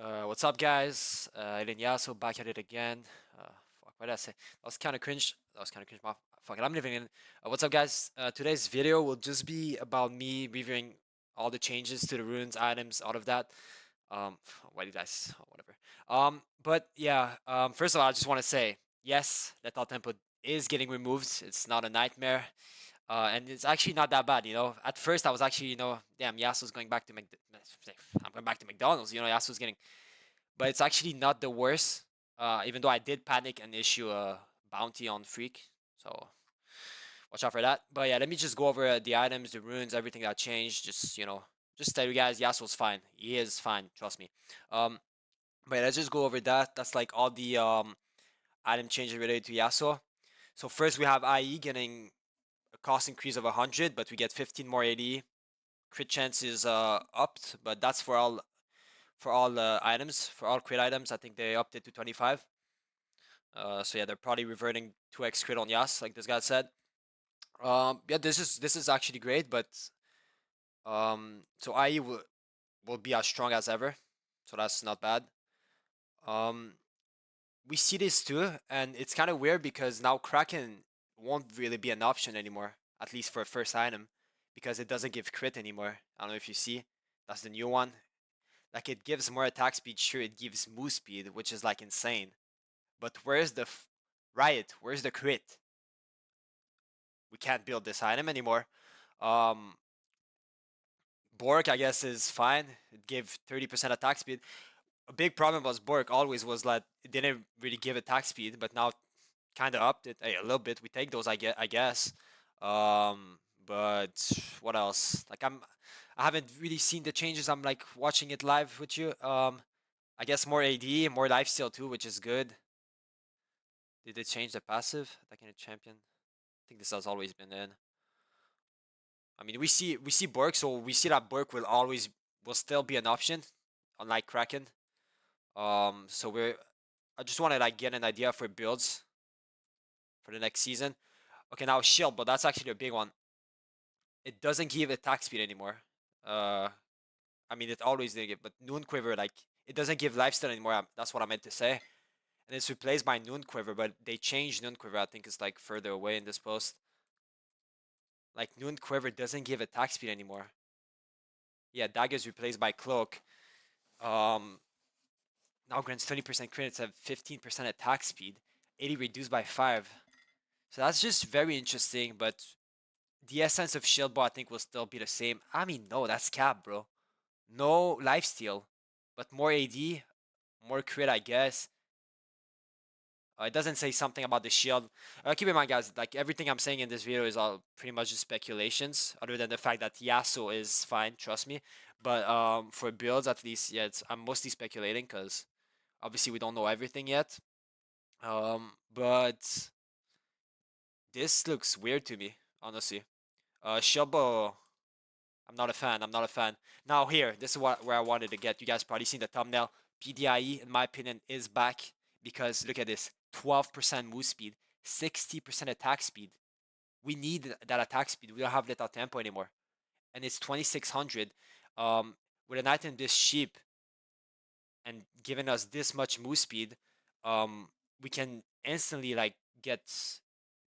What's up, guys? AidenYasuo back at it again. Fuck, what did I say? That was kind of cringe. Fuck it, I'm living in. What's up, guys? Today's video will just be about me reviewing all the changes to the runes, items, all of that. Um, why did whatever. But yeah. First of all, I just want to say yes, Lethal Tempo is getting removed. It's not a nightmare. And it's actually not that bad, you know. At first, I was actually, damn, Yasuo's going back to I'm going back to McDonald's. Yasuo's getting, but it's actually not the worst. Even though I did panic and issue a bounty on Phreak, so watch out for that. But yeah, let me just go over the items, the runes, everything that changed. Just tell you guys, Yasuo's fine. He is fine, trust me. Um, but yeah, let's just go over that. That's like all the item changes related to Yasuo. So first we have IE getting a cost increase of 100, but we get 15 more AD. Crit chance is upped, but that's for all items, for all crit items. I think they upped it to 25. So yeah, they're probably reverting 2x crit on Yas, like this guy said. Yeah, this is actually great, but so IE will be as strong as ever, so that's not bad. Um, we see this too, and it's kind of weird because now Kraken won't really be an option anymore, at least for a first item, because it doesn't give crit anymore. I don't know if you see, that's the new one. Like it gives more attack speed, sure, it gives move speed, which is like insane. But where's the Riot? Where's the crit? We can't build this item anymore. Um, Bork, I guess, is fine. It gave 30% attack speed. A big problem was Bork always was that it didn't really give attack speed, but now kind of upped it a little bit. We take those, I guess. But what else? Like I haven't really seen the changes. I'm like watching it live with you. I guess more AD, more lifesteal too, which is good. Did they change the passive? Attacking a champion. I think this has always been in. I mean, we see Bork, so we see that Bork will still be an option, unlike Kraken. So I just want to like get an idea for builds for the next season. Okay, now shield, but that's actually a big one. It doesn't give attack speed anymore. Uh, I mean, it always did give, but Noon Quiver, like, it doesn't give lifesteal anymore. That's what I meant to say. And it's replaced by Noon Quiver, but they changed Noon Quiver. I think it's like further away in this post. Like, Noon Quiver doesn't give attack speed anymore. Yeah, Dagger is replaced by Cloak. Um, Now grants 20% crit, have 15% attack speed, 80 reduced by 5. So that's just very interesting, but the essence of Shield Ball I think will still be the same. I mean, no, that's cap, bro. No lifesteal, but more AD, more crit, I guess. It doesn't say something about the shield. Keep in mind, guys, like everything I'm saying in this video is all pretty much just speculations, other than the fact that Yasuo is fine, trust me. But for builds, at least, yeah, I'm mostly speculating because obviously we don't know everything yet. But this looks weird to me, honestly. Shobo, I'm not a fan. I'm not a fan. Now here, this is where I wanted to get. You guys probably seen the thumbnail. PDIE, in my opinion, is back because look at this: 12% move speed, 60% attack speed. We need that attack speed. We don't have Lethal Tempo anymore, and it's 2600. With an item this cheap and giving us this much move speed, we can instantly like get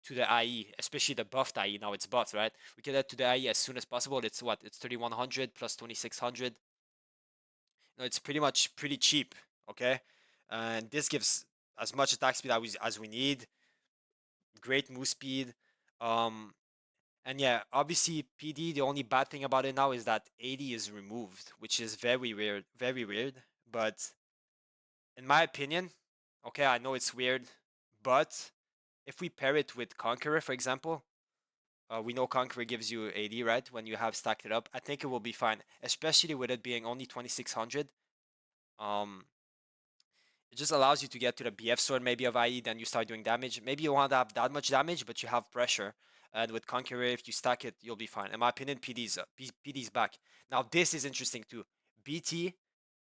to the IE, especially the buffed IE. Now it's buffed, right? We get that to the IE as soon as possible. It's what? It's 3100 plus 2600. No, it's pretty cheap, okay? And this gives as much attack speed as we need. Great move speed. Um, and yeah, obviously PD. The only bad thing about it now is that 80 is removed, which is very weird, very weird. But in my opinion, okay, I know it's weird, but if we pair it with Conqueror, for example, we know Conqueror gives you 80, right? When you have stacked it up, I think it will be fine, especially with it being only 2600. Um, it just allows you to get to the BF sword maybe of IE, then you start doing damage. Maybe you won't have that much damage, but you have pressure. And with Conqueror, if you stack it, you'll be fine. In my opinion, PD's back. Now this is interesting too. BT,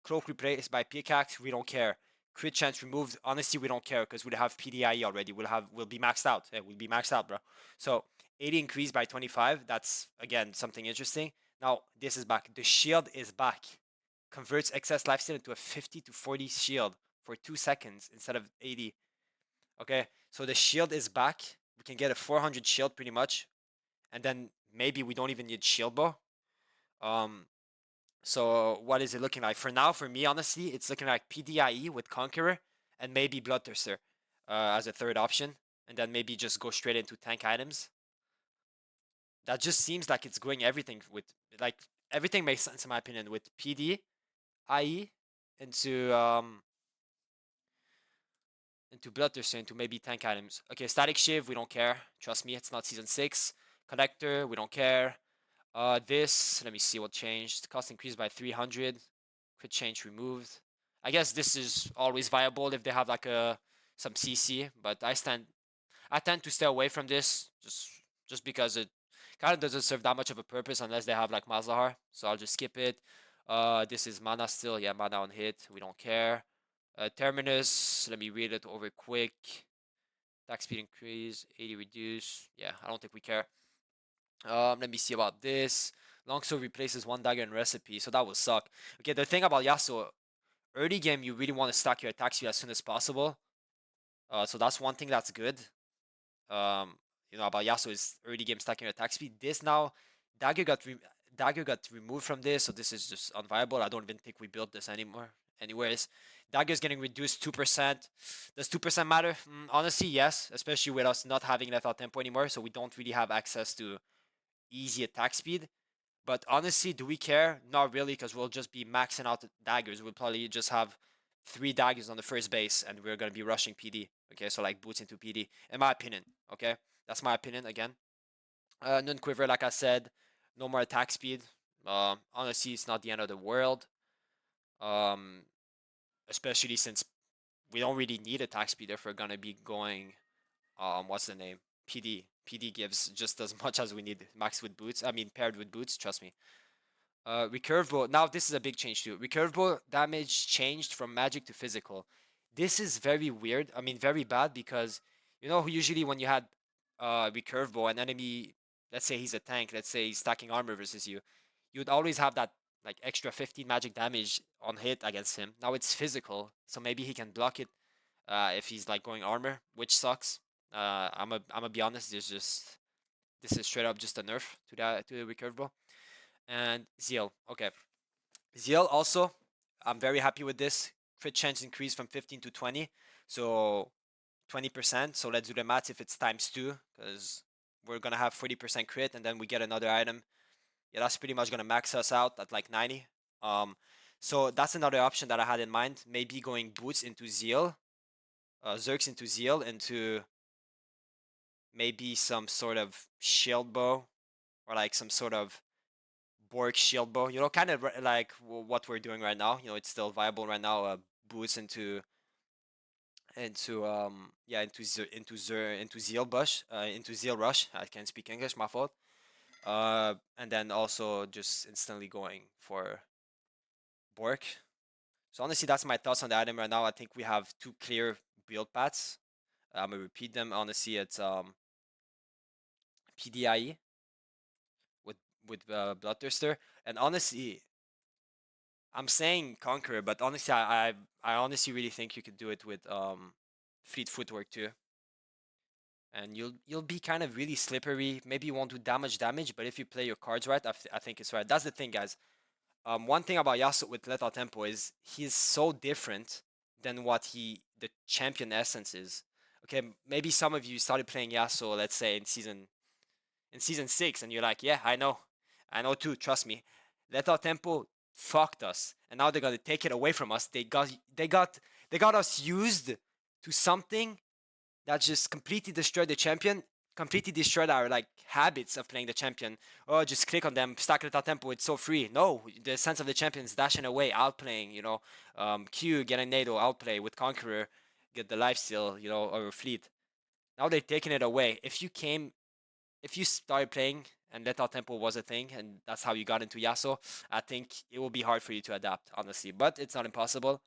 Cloak replaced by Pickaxe, we don't care. Crit chance removed, honestly, we don't care because we'll have PDIE already. We'll be maxed out. Yeah, we'll be maxed out, bro. So 80 increased by 25. That's again something interesting. Now this is back. The shield is back. converts excess lifesteal into a 50 to 40 shield for 2 seconds instead of 80. Okay, so the shield is back. We can get a 400 shield pretty much, and then maybe we don't even need shield bow. So what is it looking like for now? For me, honestly, it's looking like PDIE with Conqueror and maybe Bloodthirster as a third option, and then maybe just go straight into tank items. That just seems like it's going everything with like everything makes sense in my opinion with PD, IE into Bloodthirster into maybe tank items. Okay, Static Shiv, we don't care. Trust me, it's not season 6. Collector, we don't care. This, let me see what changed. Cost increased by 300. Crit change removed. I guess this is always viable if they have like some CC, but I tend to stay away from this just because it kind of doesn't serve that much of a purpose unless they have like Mazahar. So I'll just skip it. This is mana still. Yeah, mana on hit. We don't care. Terminus. Let me read it over quick. Attack speed increase. 80 reduce. Yeah, I don't think we care. Let me see about this. Longsword replaces one dagger in recipe, so that will suck. Okay, the thing about Yasuo, early game you really want to stack your attack speed as soon as possible. So that's one thing that's good. Um, about Yasuo is early game stacking your attack speed. This now, dagger got dagger got removed from this, so this is just unviable. I don't even think we built this anymore. Anyways, dagger is getting reduced 2%. Does 2% matter? Honestly, yes, especially with us not having lethal tempo anymore, so we don't really have access to easy attack speed. But honestly, do we care? Not really, because we'll just be maxing out the daggers. We'll probably just have 3 daggers on the first base, and we're gonna be rushing PD. Okay, so like boots into PD, in my opinion. Okay, that's my opinion again. Nun quiver, like I said, no more attack speed. Honestly, it's not the end of the world. Um, Especially since we don't really need attack speed if we're gonna be going. What's the name? PD. PD gives just as much as we need. Max with boots. I mean, paired with boots. Trust me. Recurve bow. Now this is a big change too. Recurve bow damage changed from magic to physical. This is very weird. I mean, very bad because usually when you had recurve bow, an enemy, let's say he's a tank, let's say he's stacking armor versus you, you'd always have that like extra 15 magic damage on hit against him. Now it's physical, so maybe he can block it if he's like going armor, which sucks. I'm a be honest. This is straight up just a nerf to the recurve bow. And Zeal. Okay. Zeal also, I'm very happy with this. Crit chance increased from 15 to 20. So 20%. So let's do the math if it's times 2, because we're going to have 40% crit and then we get another item. Yeah, that's pretty much going to max us out at like 90. So that's another option that I had in mind. Maybe going boots into Zeal, Zerks into Zeal, into maybe some sort of shield bow or like some sort of Borg shield bow, kind of like what we're doing right now. It's still viable right now. Boots into Zeal Bush, into Zeal Rush. I can't speak English, my fault. And then also just instantly going for Bork. So honestly, that's my thoughts on the item right now. I think we have 2 clear build paths. I'm gonna repeat them. Honestly, it's PDIE with Bloodthirster, and honestly, I'm saying Conqueror, but honestly, I honestly really think you could do it with Fleet Footwork too, and you'll be kind of really slippery. Maybe you won't do damage, but if you play your cards right, I think it's right. That's the thing, guys. One thing about Yasuo with Lethal Tempo is he's so different than what the champion essence is. Okay, maybe some of you started playing Yasuo, let's say in season 6, and you're like, yeah, I know too, trust me. Lethal Tempo fucked us, and now they're gonna take it away from us. They got us used to something that just completely destroyed the champion, completely destroyed our like habits of playing the champion. Oh, just click on them, stack Lethal Tempo, it's so free. No, the sense of the champion is dashing away, outplaying, Q, get a NATO, outplay with Conqueror, get the lifesteal, or Fleet. Now they're taking it away. If you started playing and Lethal Tempo was a thing, and that's how you got into Yasuo, I think it will be hard for you to adapt, honestly. But it's not impossible.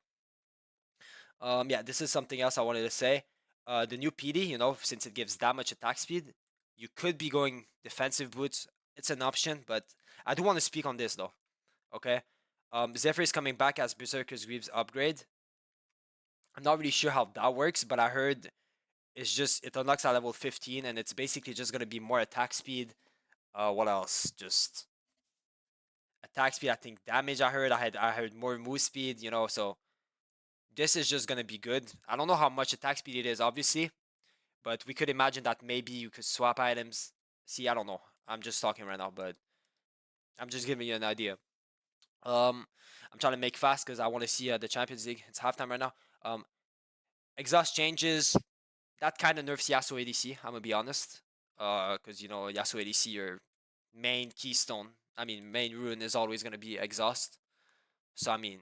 Yeah, this is something else I wanted to say. The new PD, since it gives that much attack speed, you could be going defensive boots. It's an option, but I do want to speak on this though. Okay. Zephyr is coming back as Berserker's Greaves upgrade. I'm not really sure how that works, but I heard it unlocks at level 15, and it's basically just gonna be more attack speed. What else? Just attack speed. I think damage. I heard more move speed. So this is just gonna be good. I don't know how much attack speed it is, obviously, but we could imagine that maybe you could swap items. See, I don't know. I'm just talking right now, but I'm just giving you an idea. Um, I'm trying to make fast because I want to see the Champions League. It's halftime right now. Exhaust changes. That kind of nerfs Yasuo ADC. I'm gonna be honest. Because Yasuo ADC, your main keystone. I mean, main rune is always gonna be exhaust. So I mean,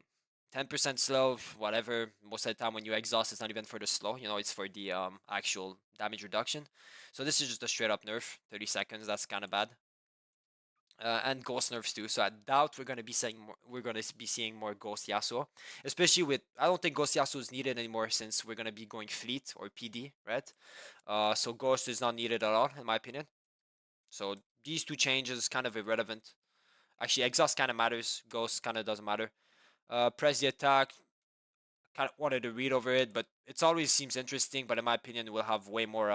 10% slow, whatever. Most of the time when you exhaust, it's not even for the slow. It's for the actual damage reduction. So this is just a straight up nerf. 30 seconds. That's kind of bad. And ghost nerfs too. So I doubt we're gonna be seeing more ghost Yasuo, especially with I don't think ghost Yasuo is needed anymore since we're gonna be going fleet or PD, right? So ghost is not needed at all in my opinion. So these two changes kind of irrelevant. Actually, exhaust kind of matters. Ghost kind of doesn't matter. Press the attack. Kind of wanted to read over it, but it always seems interesting. But in my opinion, we'll have way more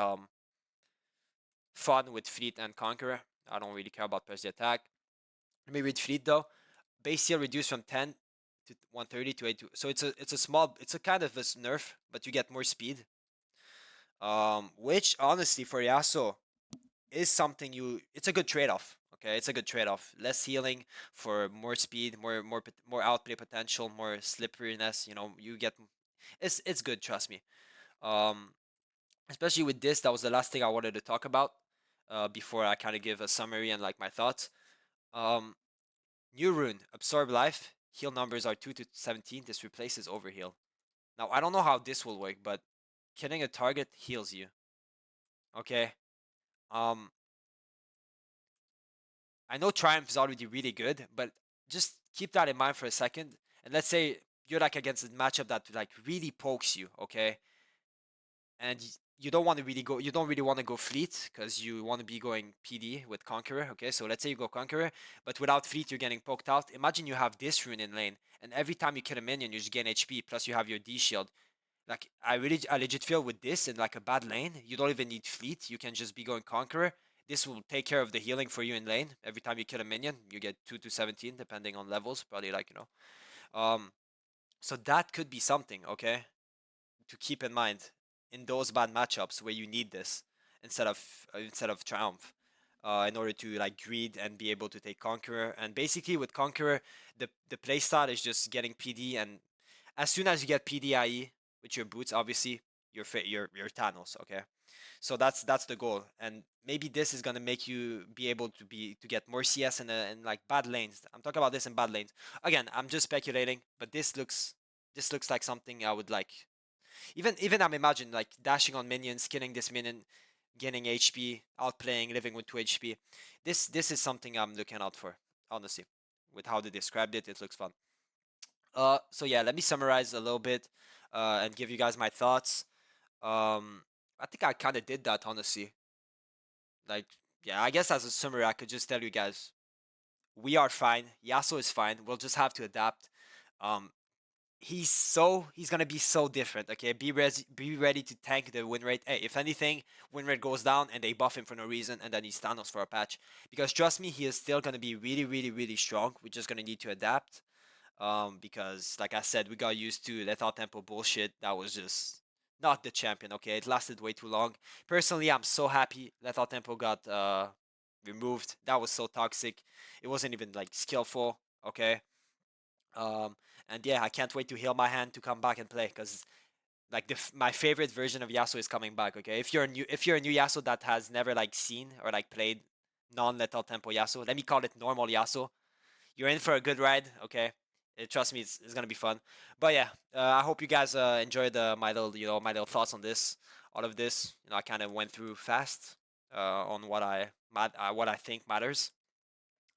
fun with fleet and conqueror. I don't really care about press the attack. Let me read fleet though. Base heal reduced from 10 to 130 to 82. So it's a kind of a nerf, but you get more speed. Which honestly for Yasuo is something it's a good trade-off. Okay, it's a good trade-off. Less healing for more speed, more outplay potential, more slipperiness. You get it's good. Trust me. Um, Especially with this, that was the last thing I wanted to talk about. Before I kind of give a summary and like my thoughts. Um, New rune, absorb life. Heal numbers are 2 to 17. This replaces overheal. Now, I don't know how this will work, but killing a target heals you. Okay. Um, I know Triumph is already really good, but just keep that in mind for a second. And let's say you're like against a matchup that like really pokes you, okay? And you don't really want to go fleet because you want to be going PD with Conqueror, okay? So let's say you go Conqueror, but without fleet you're getting poked out. Imagine you have this rune in lane, and every time you kill a minion you just gain HP, plus you have your D shield. Like I legit feel with this in like a bad lane, you don't even need fleet. You can just be going Conqueror. This will take care of the healing for you in lane. Every time you kill a minion, you get 2 to 17 depending on levels, probably like, so that could be something, okay? To keep in mind in those bad matchups where you need this instead of Triumph, in order to like greed and be able to take Conqueror. And basically with Conqueror, the playstyle is just getting PD, and as soon as you get PDIE with your boots, obviously you're Thanos. Okay, so that's the goal, and maybe this is gonna make you be able to get more CS in like bad lanes. I'm talking about this in bad lanes. Again, I'm just speculating, but this looks like something I would like. Even I'm imagining like dashing on minions, killing this minion, gaining HP, outplaying, living with 2 HP. This is something I'm looking out for, honestly. With how they described it, it looks fun. So yeah, let me summarize a little bit, and give you guys my thoughts. I think I kind of did that, honestly. Like, yeah, I guess as a summary, I could just tell you guys, we are fine. Yasuo is fine. We'll just have to adapt. Um, he's gonna be so different. Okay, be ready to tank the win rate. Hey, if anything, win rate goes down and they buff him for no reason, and then he's Thanos for a patch. Because trust me, he is still gonna be really, really, really strong. We're just gonna need to adapt. Because like I said, we got used to lethal tempo bullshit. That was just not the champion. Okay, it lasted way too long. Personally, I'm so happy lethal tempo got removed. That was so toxic. It wasn't even like skillful. Okay. Um, and yeah, I can't wait to heal my hand to come back and play because like my favorite version of Yasuo is coming back. Okay, if you're a new Yasuo that has never like seen or like played non-lethal tempo Yasuo, let me call it normal Yasuo. You're in for a good ride. Okay, trust me, it's gonna be fun. But yeah, I hope you guys enjoyed my little thoughts on this. All of this, I kind of went through fast on what I think matters.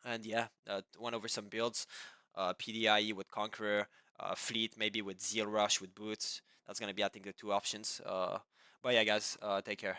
And yeah, went over some builds, PDIE with Conqueror, Fleet maybe with Zeal Rush with Boots. That's gonna be, I think, the two options. But yeah, guys, take care.